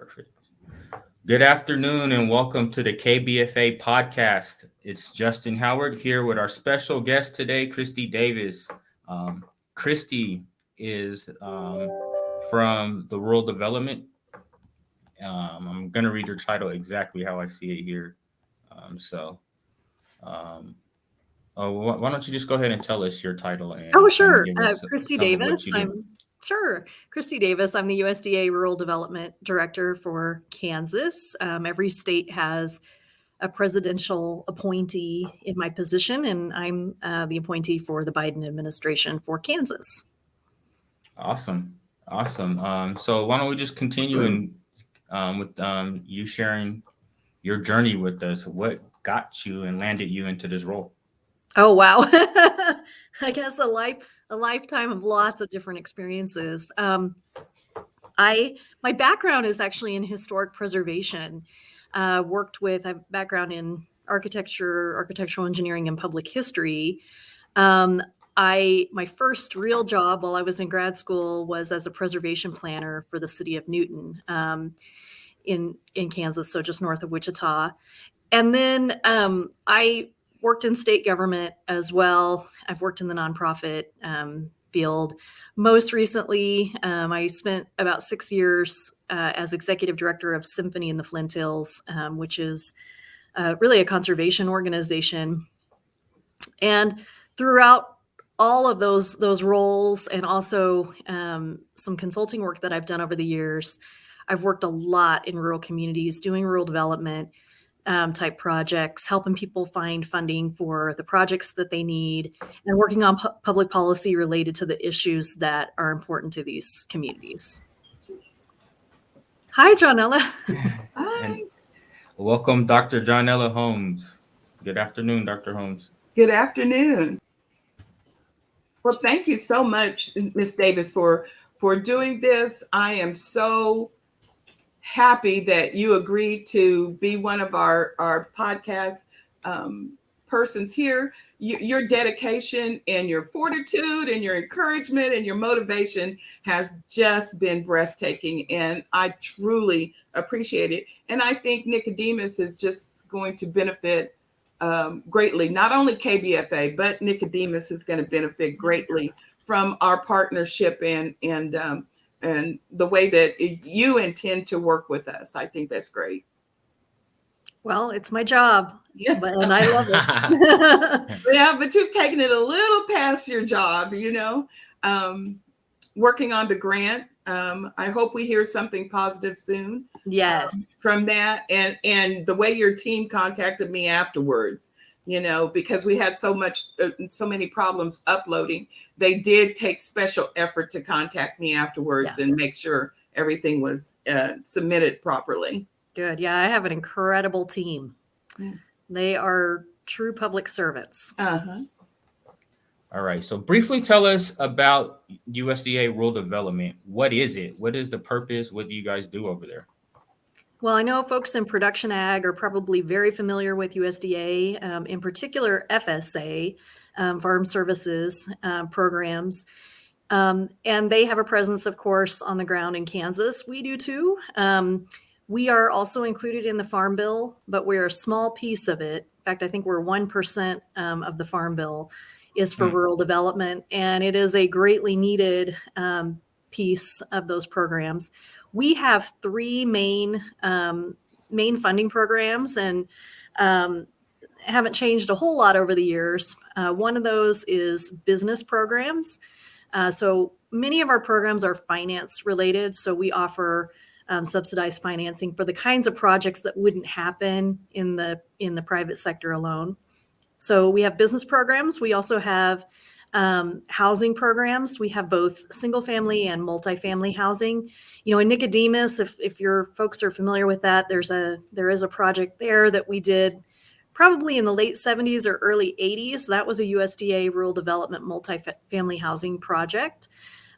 Perfect. Good afternoon and welcome to the KBFA podcast. It's Justin Howard here with our special guest today, Christy Davis. Christy is from the Rural Development. I'm going to read her title exactly how I see it here. Um, why don't you just go ahead and tell us your title Sure. and give us Christy some of Davis. what you do. Christy Davis. I'm the USDA Rural Development Director for Kansas. Every state has a presidential appointee in my position, and I'm the appointee for the Biden administration for Kansas. Awesome. So why don't we just continue with you sharing your journey with us? What got you and landed you into this role? Oh, wow. I guess a lifetime of lots of different experiences. My background is actually in historic preservation. I have background in architecture, architectural engineering, and public history. My first real job while I was in grad school was as a preservation planner for the city of Newton in Kansas, so just north of Wichita. And then I worked in state government as well. I've worked in the nonprofit field. Most recently, I spent about 6 years as executive director of Symphony in the Flint Hills, which is really a conservation organization. And throughout all of those roles, and also some consulting work that I've done over the years, I've worked a lot in rural communities, doing rural development type projects, helping people find funding for the projects that they need, and working on public policy related to the issues that are important to these communities. Hi, Johnella. Hi. And welcome, Dr. Johnella Holmes. Good afternoon, Dr. Holmes. Good afternoon. Well, thank you so much, Ms. Davis, for doing this. I am so happy that you agreed to be one of our podcast persons here. Your dedication and your fortitude and your encouragement and your motivation has just been breathtaking, and I truly appreciate it. And I think Nicodemus is just going to benefit greatly. Not only KBFA, but Nicodemus is going to benefit greatly from our partnership and the way that you intend to work with us. I think that's great. Well, it's my job, and I love it. Yeah, but you've taken it a little past your job, working on the grant. I hope we hear something positive soon. Yes. From that, and the way your team contacted me afterwards, because we had so many problems uploading, they did take special effort to contact me afterwards and make sure everything was submitted properly. Good. Yeah, I have an incredible team. Yeah. They are true public servants. Uh-huh. All right. So briefly tell us about USDA Rural Development. What is it? What is the purpose? What do you guys do over there? Well, I know folks in production ag are probably very familiar with USDA, in particular FSA, Farm Services programs. And they have a presence, of course, on the ground in Kansas. We do too. We are also included in the Farm Bill, but we're a small piece of it. In fact, I think we're 1% of the Farm Bill is for rural development, and it is a greatly needed piece of those programs. We have 3 main funding programs, and haven't changed a whole lot over the years. One of those is business programs. So many of our programs are finance related. So we offer subsidized financing for the kinds of projects that wouldn't happen in the private sector alone. So we have business programs. We also have housing programs. We have both single family and multifamily housing. In Nicodemus, if your folks are familiar with that, there is a project there that we did probably in the late 70s or early 80s. That was a USDA Rural Development multifamily housing project.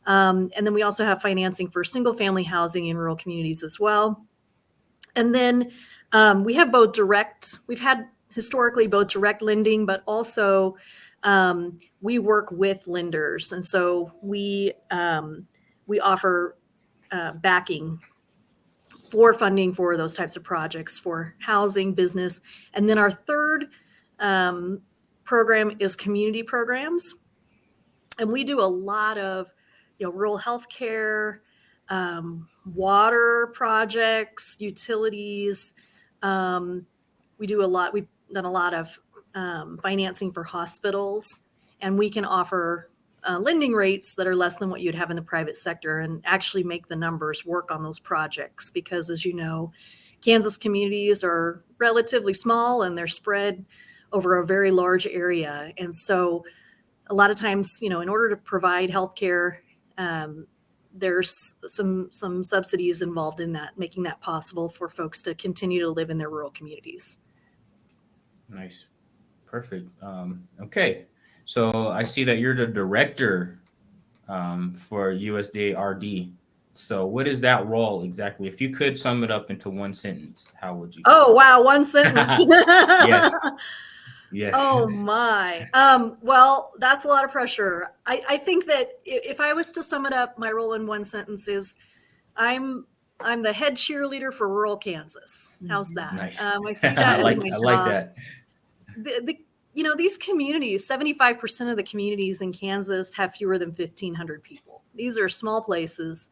And then we also have financing for single family housing in rural communities as well. And then we have we've had historically both direct lending, but also we work with lenders. And so we offer backing for funding for those types of projects for housing, business. And then our third program is community programs. And we do a lot of, rural healthcare, water projects, utilities. We've done a lot of financing for hospitals, and we can offer lending rates that are less than what you'd have in the private sector and actually make the numbers work on those projects. Because as you know, Kansas communities are relatively small and they're spread over a very large area. And so a lot of times, in order to provide healthcare, there's some subsidies involved in that, making that possible for folks to continue to live in their rural communities. Nice. Perfect. Okay. So I see that you're the director for USDA RD. So what is that role exactly? If you could sum it up into one sentence, how would you? Oh, wow. One sentence. Yes. Yes. Oh my. Well, that's a lot of pressure. I think that if I was to sum it up, my role in one sentence is I'm the head cheerleader for rural Kansas. How's that? Nice. I see that I as my like job. that. These communities, 75% of the communities in Kansas have fewer than 1,500 people. These are small places,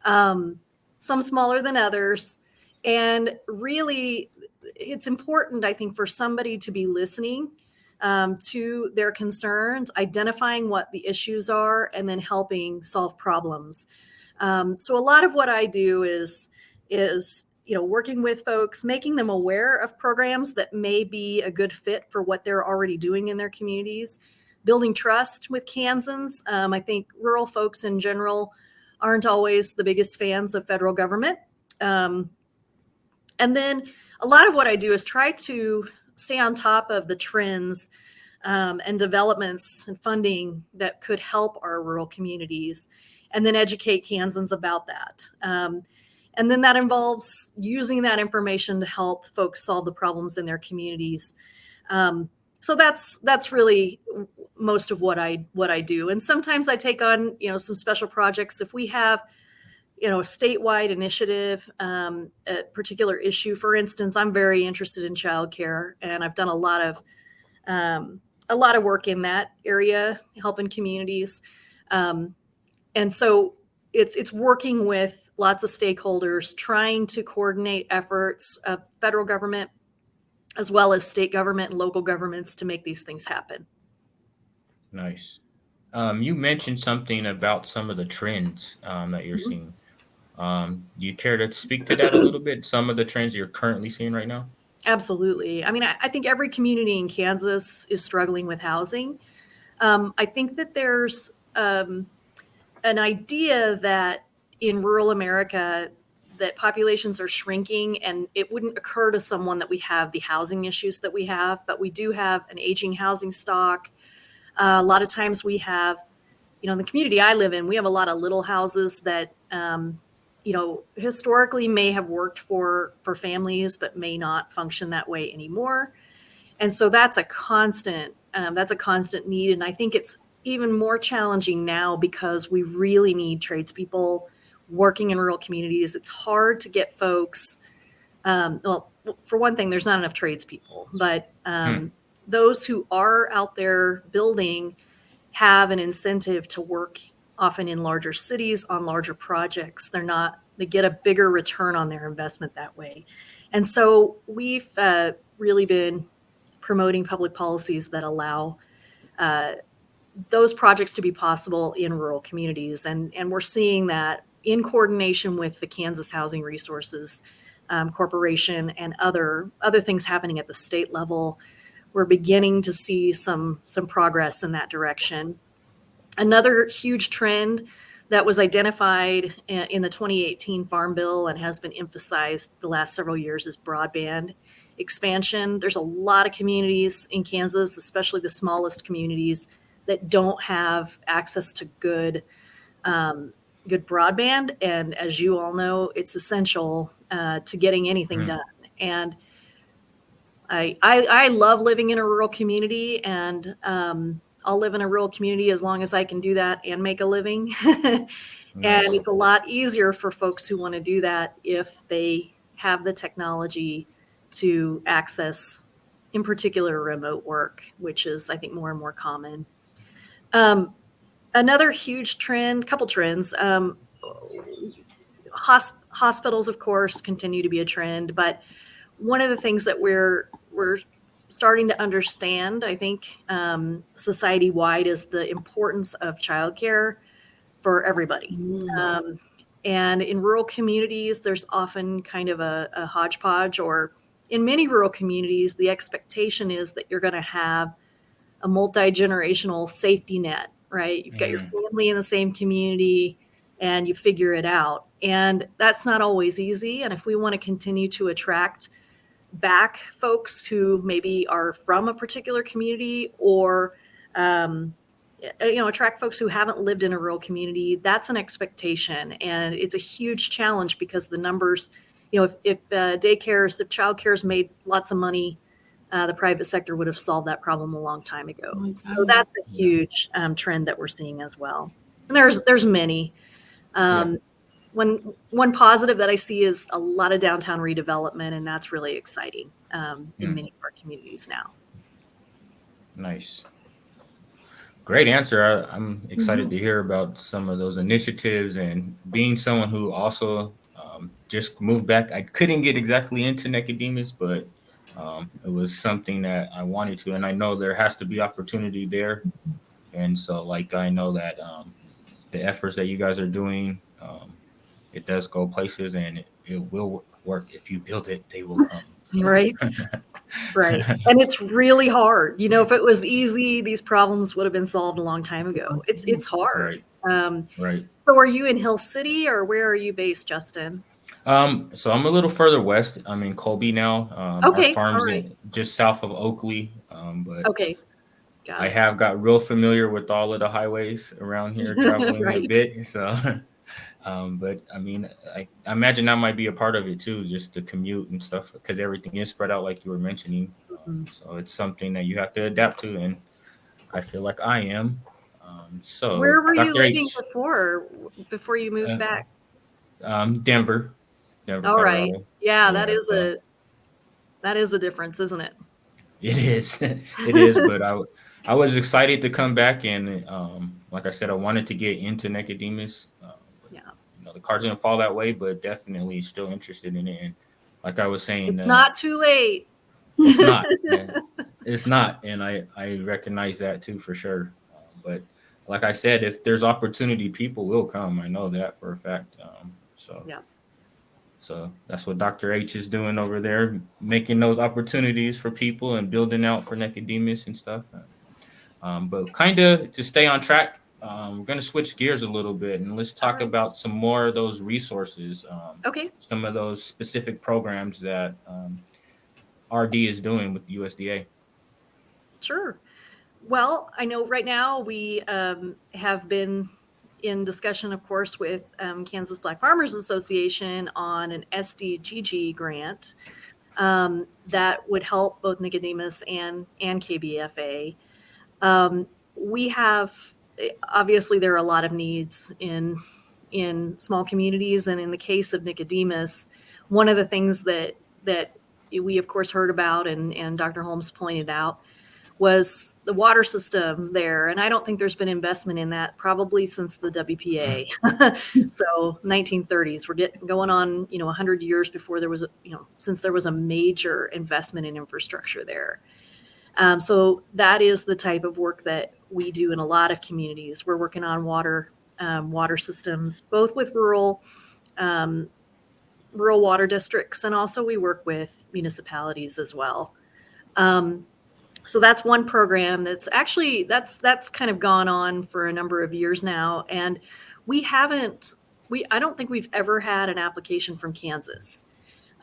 some smaller than others. And really, it's important, I think, for somebody to be listening to their concerns, identifying what the issues are, and then helping solve problems. So a lot of what I do is working with folks, making them aware of programs that may be a good fit for what they're already doing in their communities, building trust with Kansans. I think rural folks in general aren't always the biggest fans of federal government. And then a lot of what I do is try to stay on top of the trends and developments and funding that could help our rural communities, and then educate Kansans about that. And then that involves using that information to help folks solve the problems in their communities. So that's really most of what I do. And sometimes I take on some special projects if we have a statewide initiative, a particular issue. For instance, I'm very interested in childcare, and I've done a lot of work in that area, helping communities. And so it's working with lots of stakeholders, trying to coordinate efforts of federal government as well as state government and local governments to make these things happen. Nice. You mentioned something about some of the trends that you're seeing. Do you care to speak to that a little bit? Some of the trends you're currently seeing right now? Absolutely. I mean, I think every community in Kansas is struggling with housing. I think that there's an idea that in rural America that populations are shrinking, and it wouldn't occur to someone that we have the housing issues that we have, but we do have an aging housing stock. A lot of times we have, in the community I live in, we have a lot of little houses that, historically may have worked for families, but may not function that way anymore. And so that's a constant need. And I think it's even more challenging now because we really need tradespeople working in rural communities. It's hard to get folks. Well, for one thing, there's not enough tradespeople, but those who are out there building have an incentive to work often in larger cities on larger projects. They get a bigger return on their investment that way. And so we've really been promoting public policies that allow those projects to be possible in rural communities. And we're seeing that in coordination with the Kansas Housing Resources Corporation and other things happening at the state level. We're beginning to see some progress in that direction. Another huge trend that was identified in the 2018 Farm Bill and has been emphasized the last several years is broadband expansion. There's a lot of communities in Kansas, especially the smallest communities, that don't have access to good broadband. And as you all know, it's essential to getting anything done. And I love living in a rural community, and I'll live in a rural community as long as I can do that and make a living. And Nice. it's a lot easier for folks who want to do that if they have the technology to access, in particular, remote work, which is, I think, more and more common. Another huge trend, couple trends, hospitals, of course, continue to be a trend, but one of the things that we're starting to understand, I think, society-wide, is the importance of childcare for everybody. And in rural communities, there's often kind of a hodgepodge, or in many rural communities, the expectation is that you're going to have a multi-generational safety net, right? You've got your family in the same community and you figure it out. And that's not always easy. And if we want to continue to attract back folks who maybe are from a particular community, or attract folks who haven't lived in a rural community, that's an expectation. And it's a huge challenge because the numbers, if daycares, if childcare's made lots of money, the private sector would have solved that problem a long time ago. So that's a huge trend that we're seeing as well. And there's many. One positive that I see is a lot of downtown redevelopment, and that's really exciting in many of our communities now. Nice. Great answer. I'm excited to hear about some of those initiatives, and being someone who also just moved back. I couldn't get exactly into Nicodemus, but it was something that I wanted to, and I know there has to be opportunity there. And so, I know that the efforts that you guys are doing, it does go places, and it will work. If you build it, they will come. So. Right. Right. And it's really hard. If it was easy, these problems would have been solved a long time ago. It's hard. Right. So are you in Hill City, or where are you based, Justin? So I'm a little further west. I'm in Colby now. Okay. Our farm's just south of Oakley. But okay. I have got real familiar with all of the highways around here, traveling a bit. So, but I mean, I imagine that might be a part of it too, just the commute and stuff, because everything is spread out, like you were mentioning. So it's something that you have to adapt to, and I feel like I am. So where were you Dr. living H, before you moved back? Denver, All Colorado. right. Yeah, that is a difference, isn't it? It is. It is. But I was excited to come back, and like I said, I wanted to get into Nicodemus. The cards didn't fall that way, but definitely still interested in it. And like I was saying, it's not too late. It's not. It's not, and I recognize that too, for sure. But like I said, if there's opportunity, people will come. I know that for a fact. So that's what Dr. H is doing over there, making those opportunities for people and building out for Nicodemus and stuff. But kind of to stay on track, we're going to switch gears a little bit, and let's talk about some more of those resources. Some of those specific programs that RD is doing with the USDA. Sure. Well, I know right now we have been in discussion, of course, with Kansas Black Farmers Association on an SDGG grant that would help both Nicodemus and KBFA. We have, obviously, there are a lot of needs in small communities, and in the case of Nicodemus, one of the things that we, of course, heard about and Dr. Holmes pointed out was the water system there. And I don't think there's been investment in that probably since the WPA. So 1930s, we're going on, 100 years before there was, since there was a major investment in infrastructure there. So that is the type of work that we do in a lot of communities. We're working on water systems, both with rural water districts, and also we work with municipalities as well. So that's one program that's actually that's kind of gone on for a number of years now, and I don't think we've ever had an application from Kansas,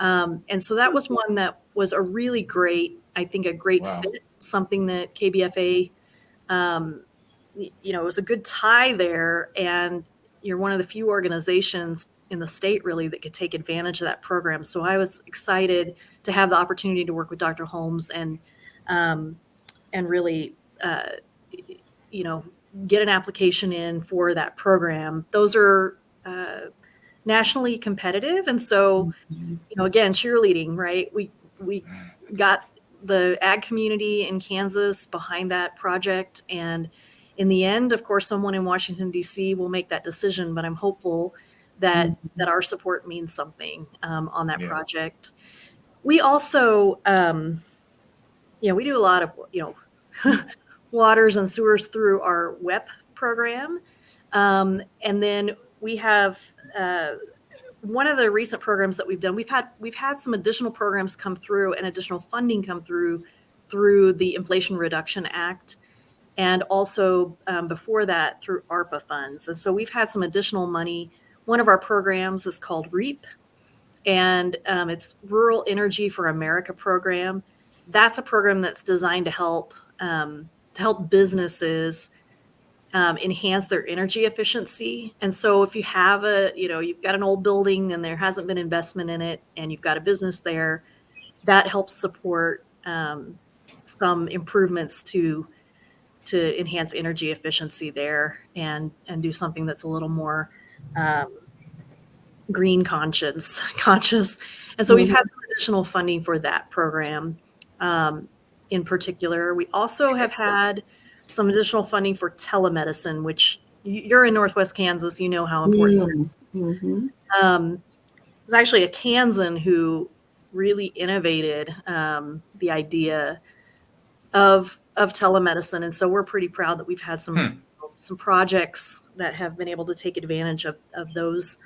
and so that was one that was a really great, I think, a great fit, something that KBFA, it was a good tie there, and you're one of the few organizations in the state really that could take advantage of that program. So I was excited to have the opportunity to work with Dr. Holmes and really get an application in for that program. Those are nationally competitive. And so, again, cheerleading, right? We got the ag community in Kansas behind that project. And in the end, of course, someone in Washington, D.C. will make that decision, but I'm hopeful that our support means something on that project. We also, we do a lot of, waters and sewers through our WEP program. And then we have one of the recent programs that we've done, we've had some additional programs come through and additional funding come through the Inflation Reduction Act. And also before that through ARPA funds. And so we've had some additional money. One of our programs is called REAP, and it's Rural Energy for America program. That's a program that's designed to help businesses enhance their energy efficiency. And so if you have you've got an old building and there hasn't been investment in it, and you've got a business there, that helps support some improvements to enhance energy efficiency there and do something that's a little more green conscious. And so we've had some additional funding for that program in particular. We also have had some additional funding for telemedicine, which you're in Northwest Kansas, you know how important it is. It was actually a Kansan who really innovated the idea of telemedicine. And so we're pretty proud that we've had some projects that have been able to take advantage of those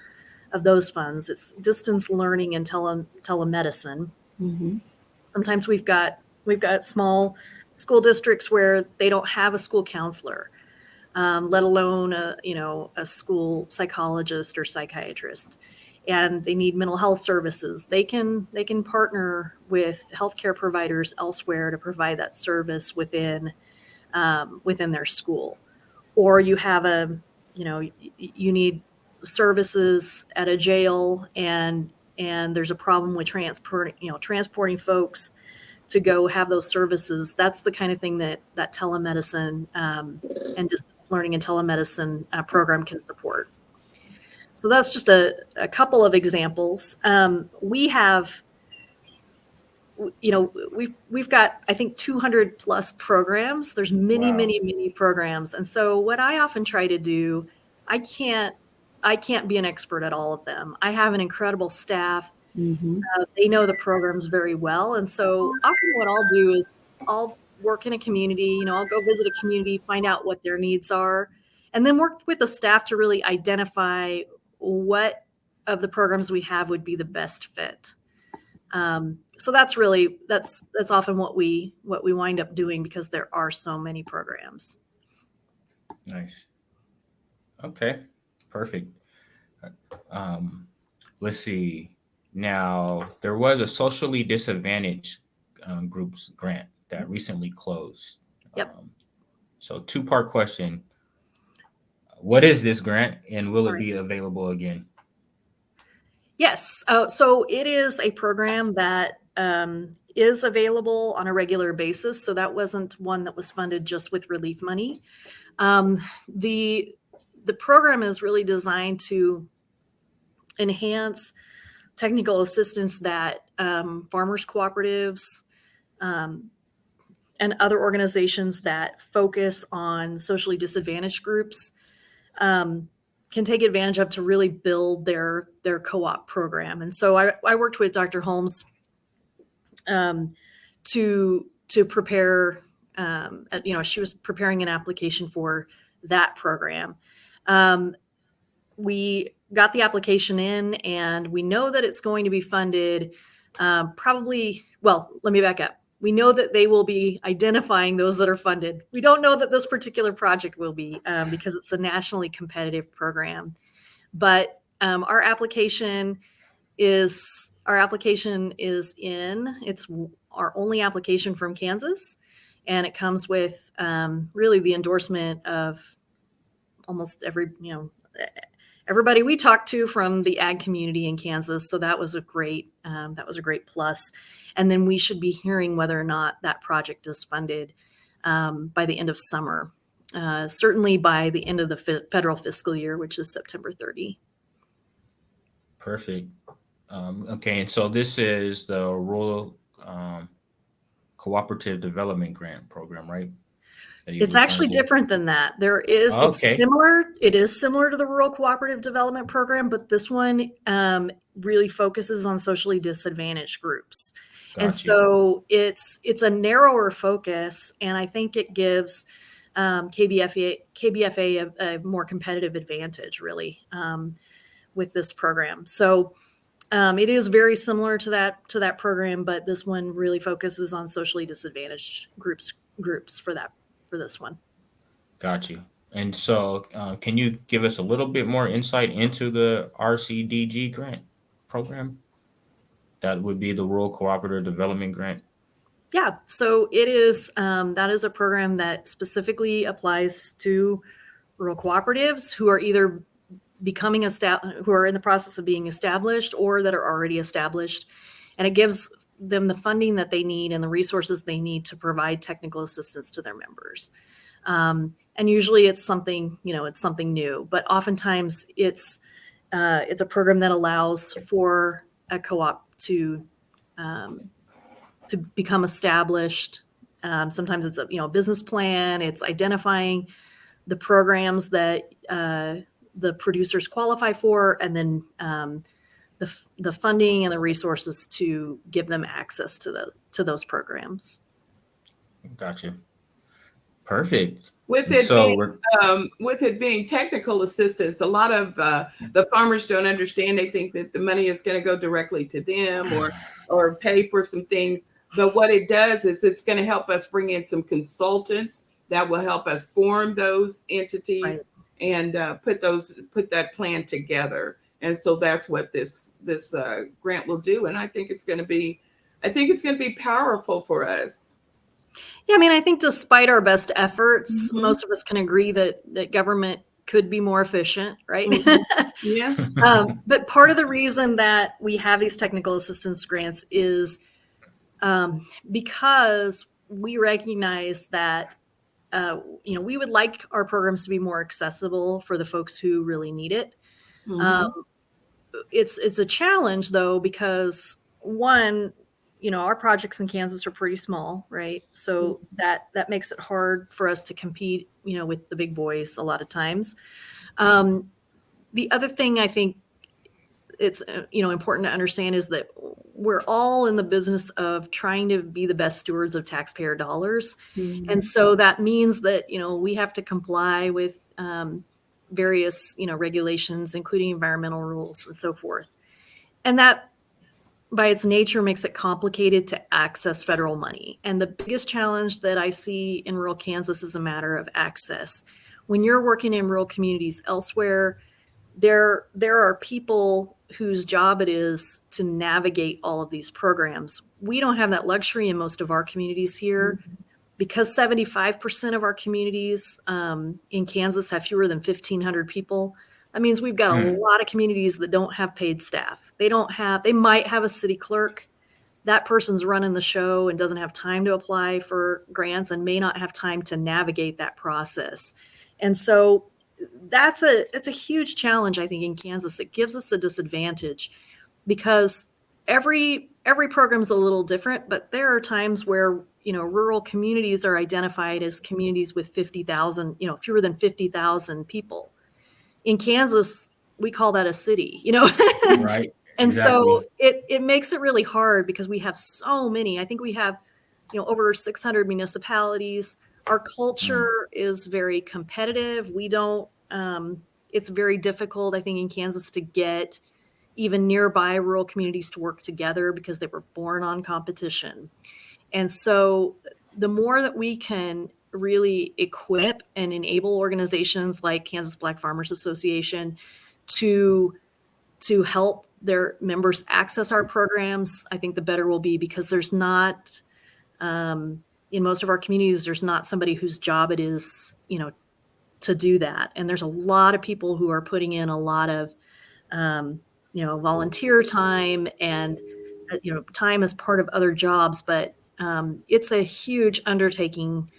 funds. It's distance learning and telemedicine. Sometimes we've got small school districts where they don't have a school counselor, let alone a school psychologist or psychiatrist, and they need mental health services. They can partner with healthcare providers elsewhere to provide that service within their school. Or you have you need services at a jail, and there's a problem with transporting folks to go have those services. That's the kind of thing that telemedicine and distance learning and telemedicine program can support. So that's just a couple of examples. We have, we've got, I think, 200 plus programs. There's many programs. And so what I often try to do, I can't be an expert at all of them. I have an incredible staff. They know the programs very well. And so often what I'll do is I'll work in a community, I'll go visit a community, find out what their needs are, and then work with the staff to really identify what of the programs we have would be the best fit. So that's often what we wind up doing, because there are so many programs. Nice. Okay, perfect. Let's see. Now, there was a socially disadvantaged groups grant that recently closed. Yep. So 2-part question. What is this grant, and will it be available again? Yes. So it is a program that is available on a regular basis. So that wasn't one that was funded just with relief money. The program is really designed to enhance technical assistance that farmers cooperatives and other organizations that focus on socially disadvantaged groups can take advantage of to really build their co-op program. And so I worked with Dr. Holmes to prepare, she was preparing an application for that program. We got the application in, and we know that it's going to be funded let me back up. We know that they will be identifying those that are funded. We don't know that this particular project will be because it's a nationally competitive program. But our application is in. It's our only application from Kansas, and it comes with really the endorsement of almost everybody we talked to from the ag community in Kansas. So that was a great plus. And then we should be hearing whether or not that project is funded by the end of summer. certainly by the end of the federal fiscal year, which is September 30. Perfect. Okay, and so this is the Rural Cooperative Development Grant Program, right? It's actually different than that. It's similar. It is similar to the Rural Cooperative Development Program, but this one really focuses on socially disadvantaged groups. Gotcha. And so it's a narrower focus, and I think it gives KBFA a more competitive advantage, really, with this program. So it is very similar to that program, but this one really focuses on socially disadvantaged groups for this one. Got you. And so can you give us a little bit more insight into the RCDG grant program? That would be the Rural Cooperative Development Grant. Yeah, so it is, that is a program that specifically applies to rural cooperatives who are either who are in the process of being established or that are already established. And it gives them the funding that they need and the resources they need to provide technical assistance to their members. And usually it's something new, but oftentimes it's a program that allows for a co-op to become established. Sometimes it's a business plan. It's identifying the programs that the producers qualify for, and then the funding and the resources to give them access to those programs. Gotcha. Perfect. With it being technical assistance, a lot of the farmers don't understand. They think that the money is going to go directly to them or pay for some things. But what it does is it's going to help us bring in some consultants that will help us form those entities, right, and put that plan together. And so that's what this grant will do. And I think it's going to be powerful for us. Yeah, I mean, I think despite our best efforts, mm-hmm, most of us can agree that government could be more efficient, right? Mm-hmm. Yeah. But part of the reason that we have these technical assistance grants is because we recognize that we would like our programs to be more accessible for the folks who really need it. Mm-hmm. It's a challenge though, because one, our projects in Kansas are pretty small, right? So that makes it hard for us to compete, with the big boys a lot of times. The other thing I think it's, important to understand is that we're all in the business of trying to be the best stewards of taxpayer dollars. Mm-hmm. And so that means that, we have to comply with various, regulations, including environmental rules and so forth. And that, by its nature, makes it complicated to access federal money. And the biggest challenge that I see in rural Kansas is a matter of access. When you're working in rural communities elsewhere, there are people whose job it is to navigate all of these programs. We don't have that luxury in most of our communities here, mm-hmm, because 75% of our communities in Kansas have fewer than 1,500 people. That means we've got a lot of communities that don't have paid staff. They might have a city clerk. That person's running the show and doesn't have time to apply for grants and may not have time to navigate that process. And so that's a huge challenge, I think, in Kansas. It gives us a disadvantage because every program is a little different, but there are times where, rural communities are identified as communities with 50,000, fewer than 50,000 people. In Kansas, we call that a city, Right. And exactly. So it makes it really hard because we have so many. I think we have, over 600 municipalities. Our culture is very competitive. We don't, it's very difficult, I think, in Kansas to get even nearby rural communities to work together because they were born on competition. And so the more that we can really equip and enable organizations like Kansas Black Farmers Association to help their members access our programs, I think the better we'll be, because there's not, in most of our communities, there's not somebody whose job it is, to do that. And there's a lot of people who are putting in a lot of, volunteer time and, time as part of other jobs, but it's a huge undertaking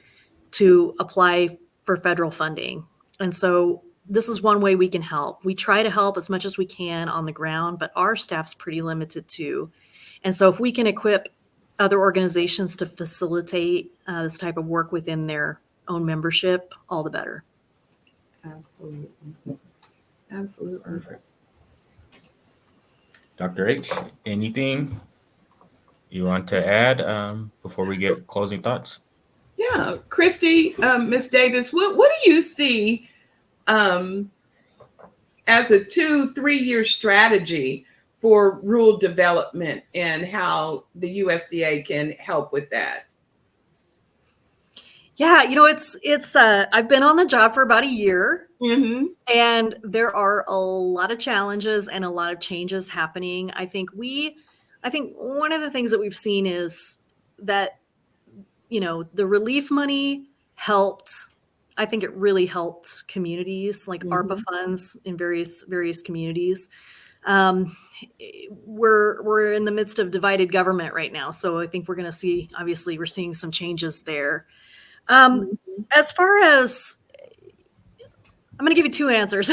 to apply for federal funding. And so this is one way we can help. We try to help as much as we can on the ground, but our staff's pretty limited too. And so if we can equip other organizations to facilitate this type of work within their own membership, all the better. Absolutely. Absolutely. Perfect. Dr. H, anything you want to add before we get closing thoughts? Yeah, Christy, Ms. Davis, what do you see as a 2-3 year strategy for rural development and how the USDA can help with that? Yeah, it's I've been on the job for about a year, Mm-hmm. and there are a lot of challenges and a lot of changes happening. I think one of the things that we've seen is that, the relief money helped. I think it really helped communities, like ARPA funds in various communities. We're in the midst of divided government right now, so I think we're seeing some changes there. As far as, I'm going to give you two answers.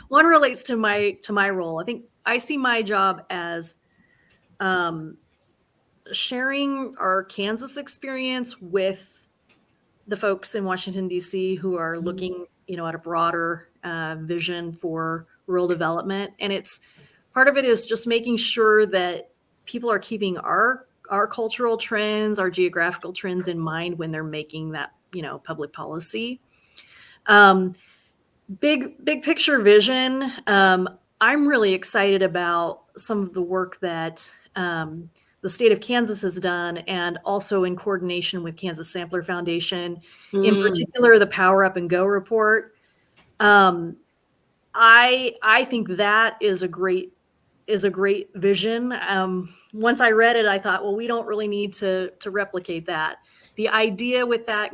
One relates to my role. I think I see my job as sharing our Kansas experience with the folks in Washington, D.C. who are looking, at a broader vision for rural development. And part of it is just making sure that people are keeping our cultural trends, our geographical trends in mind when they're making that, public policy. Big picture vision. I'm really excited about some of the work that the state of Kansas has done, and also in coordination with Kansas Sampler Foundation, in particular, the Power Up and Go report. I think that is a great vision. Once I read it, I thought, well, we don't really need to replicate that. The idea with that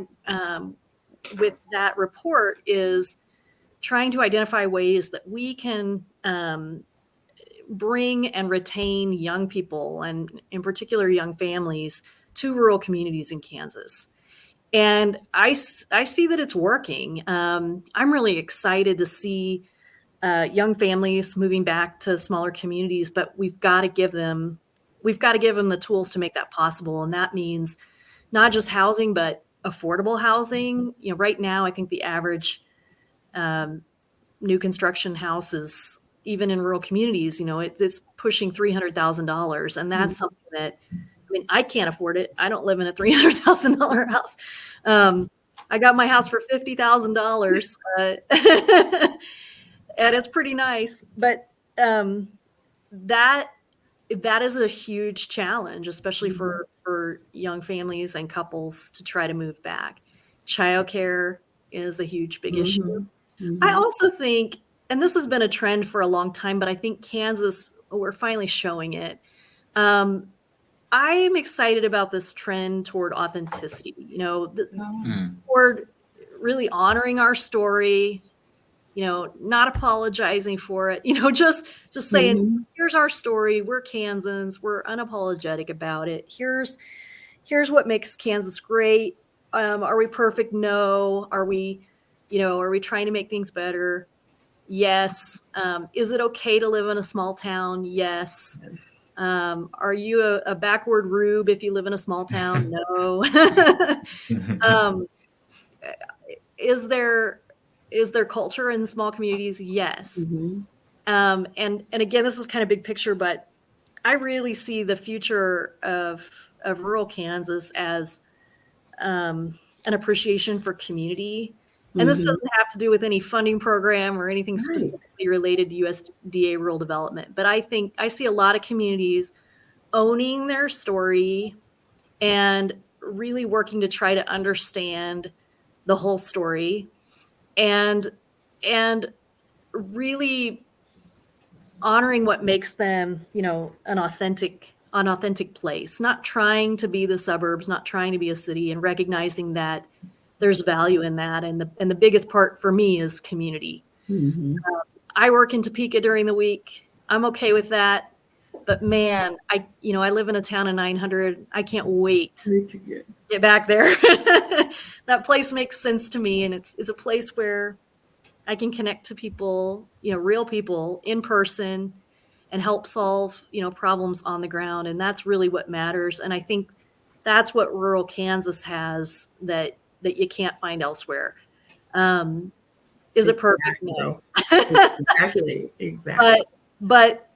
report is trying to identify ways that we can bring and retain young people, and in particular young families, to rural communities in Kansas. And I see that it's working. I'm really excited to see young families moving back to smaller communities, but we've got to give them the tools to make that possible. And that means not just housing, but affordable housing. Right now, I think the average new construction house is, even in rural communities, it's pushing $300,000. And that's something that, I can't afford it. I don't live in a $300,000 house. I got my house for $50,000. And it's pretty nice, but that is a huge challenge, especially for young families and couples to try to move back. Childcare is a huge, big issue. I also think, and this has been a trend for a long time, but I think Kansas, we're finally showing it. I am excited about this trend toward authenticity, toward really honoring our story, not apologizing for it, just saying, here's our story. We're Kansans. We're unapologetic about it. Here's what makes Kansas great. Are we perfect? No. Are we trying to make things better? Yes. Is it okay to live in a small town? Yes. Are you a backward rube if you live in a small town? No. Is there culture in small communities? Yes. And again, this is kind of big picture, but I really see the future of rural Kansas as an appreciation for community. And this doesn't have to do with any funding program or anything specifically related to USDA rural development. But I think I see a lot of communities owning their story and really working to try to understand the whole story, and really honoring what makes them, an authentic place, not trying to be the suburbs, not trying to be a city, and recognizing that there's value in that. And the biggest part for me is community. I work in Topeka during the week. I'm okay with that. But man, I live in a town of 900. I can't wait to get back there. That place makes sense to me, and it's a place where I can connect to people, real people in person, and help solve, problems on the ground. And that's really what matters. And I think that's what rural Kansas has that you can't find elsewhere. Is it perfect? No. Exactly. But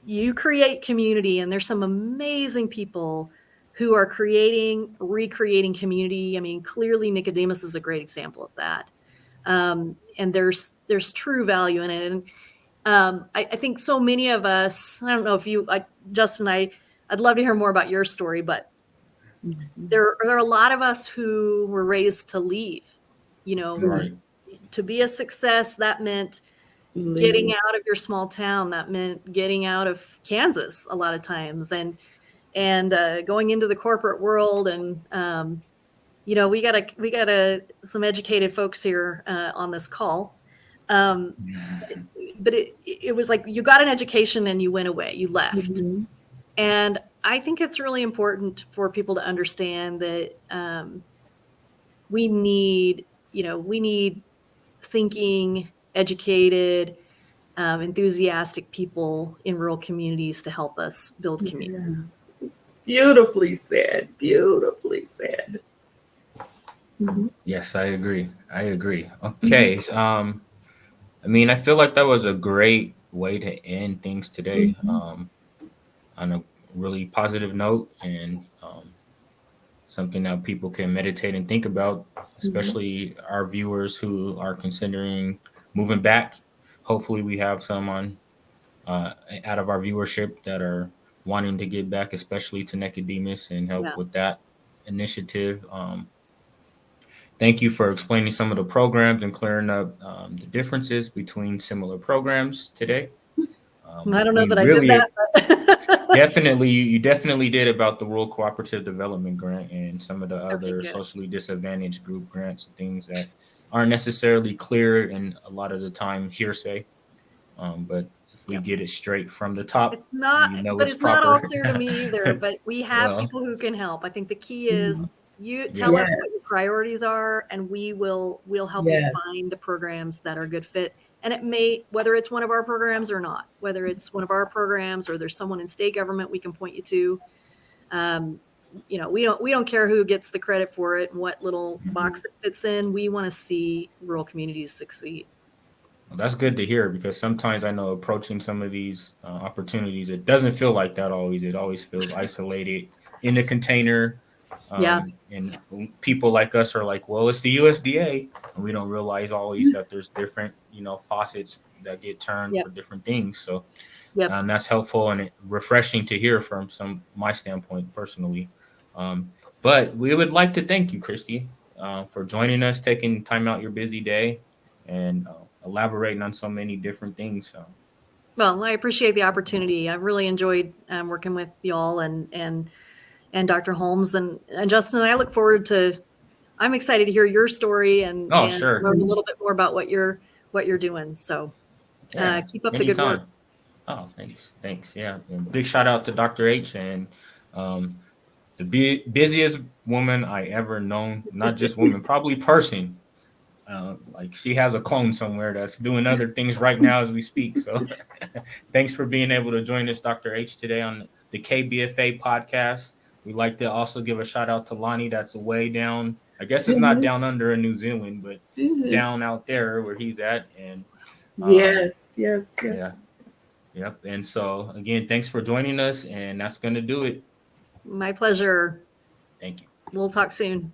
you create community, and there's some amazing people who are recreating community. I mean, clearly Nicodemus is a great example of that. And there's true value in it. And I think so many of us, I don't know if you, Justin, I'd love to hear more about your story, but there are a lot of us who were raised to leave, Right. to be a success. That meant getting out of your small town. That meant getting out of Kansas a lot of times, and going into the corporate world. And we got some educated folks here on this call. But it was like you got an education and you went away, you left. And I think it's really important for people to understand that we need thinking, educated, enthusiastic people in rural communities to help us build community. Yeah. Beautifully said. Beautifully said. Yes, I agree. Okay. I mean, I feel like that was a great way to end things today, on a really positive note, and something that people can meditate and think about, especially our viewers who are considering moving back. Hopefully we have some out of our viewership that are wanting to get back, especially to Nicodemus, and help with that initiative. Thank you for explaining some of the programs and clearing up the differences between similar programs today. I don't know that really, I did that. But you definitely did about the Rural Cooperative Development Grant and some of the other socially disadvantaged group grants and things that aren't necessarily clear and a lot of the time hearsay. But if we get it straight from the top, it's not. But it's not all clear to me either. But we have people who can help. I think the key is. You tell us what your priorities are, and we'll help you find the programs that are a good fit. And it may, whether it's one of our programs or not, whether it's one of our programs or there's someone in state government we can point you to. We don't care who gets the credit for it and what little box it fits in. We want to see rural communities succeed. Well, that's good to hear, because sometimes I know approaching some of these opportunities, it doesn't feel like that always. It always feels isolated in a container. And people like us are like, well, it's the USDA, and we don't realize always that there's different, faucets that get turned for different things. So and that's helpful and refreshing to hear from my standpoint personally. But we would like to thank you, Christy, for joining us, taking time out your busy day, and elaborating on so many different things. Well, I appreciate the opportunity. I really enjoyed working with y'all and Dr. Holmes and Justin. I look forward to. I'm excited to hear your story and learn a little bit more about what you're doing. So keep up the good work. Oh, thanks. Yeah, and big shout out to Dr. H and the busiest woman I ever known. Not just woman, probably person. Like she has a clone somewhere that's doing other things right now as we speak. So thanks for being able to join us, Dr. H, today on the KBFA podcast. We'd like to also give a shout out to Lonnie, that's way down. I guess it's not down under in New Zealand, but down out there where he's at. And yes. Yep. And so again, thanks for joining us, and that's going to do it. My pleasure. Thank you. We'll talk soon.